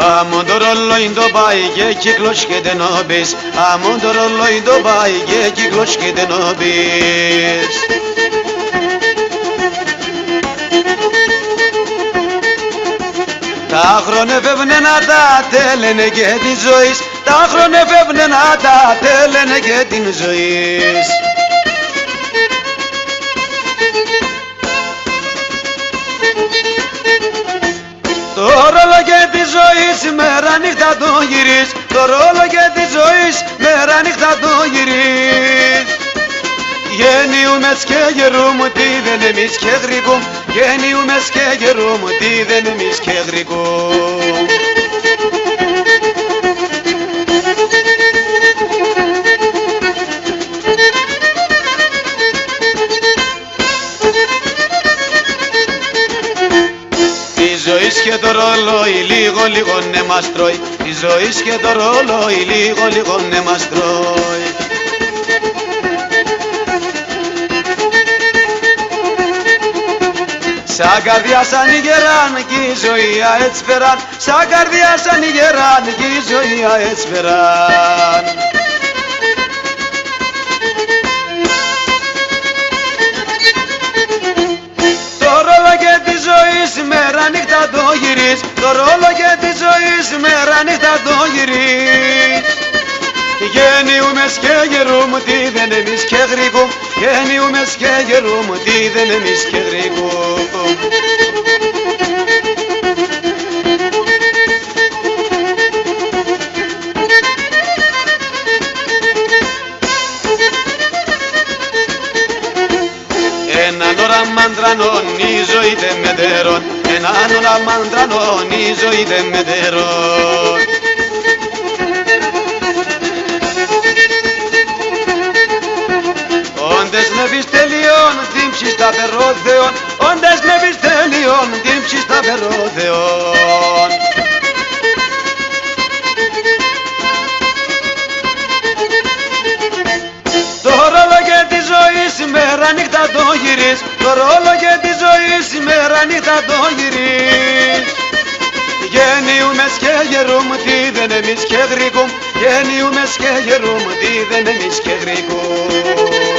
Αμόν το ρολόι το πάει και κύκλος και δεν νόμπεις. Αμόν το ρολόι το πάει και κύκλος και δεν νόμπεις. Τα χρόνια φεύγουνε να τα τέλαινε και τη ζωής. Τα χρόνια φεύγουνε να τα τέλαινε και την ζωής. Το ρόλο και τη ζωής μέρα νύχτα το γυρίζεις. Το ρόλο και τη ζωής μέρα νύχτα το γυρίζεις. Γεννιούμες και γερούμε τι δεν εμείς και γρηγούμε. Γεννιούμες και γερούμε τι δεν εμείς και γρηγούμε. Τη ζωής και το ρολόι λίγο λίγο ναι μας τρώει. Τη ζωής και το ρολόι λίγο λίγο ναι μας τρώει. Σαν καρδιά σαν ηγεράν κι η ζωή έτσι περάν. Σαν καρδιά σαν ηγεράν κι η ζωή έτσι περάν. Το ρόλο και τη ζωής μέρα νύχτα το γυρίζεις. Το ρόλο και τη ζωής μέρα νύχτα το γυρίζεις. Γεννιούμες και γερούμε τι δεν εμείς και γρηγούμε. Γεννιούμες και γερούμε τι δεν εμείς και γρηγούμε. Έναν ώρα μαντρανών η ζωή δεν μετερών. Έναν ώρα μαντρανών η ζωή δεν μετερών. Όντες με πεις τελειών, δίμψεις τα περώθεων. Όντες με πεις τελειών, δίμψεις τα περώθεων. Το ρόλο και τη ζωή σήμερα νύχτα το γυρίζεις. Το ρόλο και τη ζωή σήμερα νύχτα το γυρίζεις. Γεννιούμες και γερούμε τι δεν εμείς και γρηγούμε. Γεννιούμες και γερούμε τι δεν εμείς και γρηγούμε.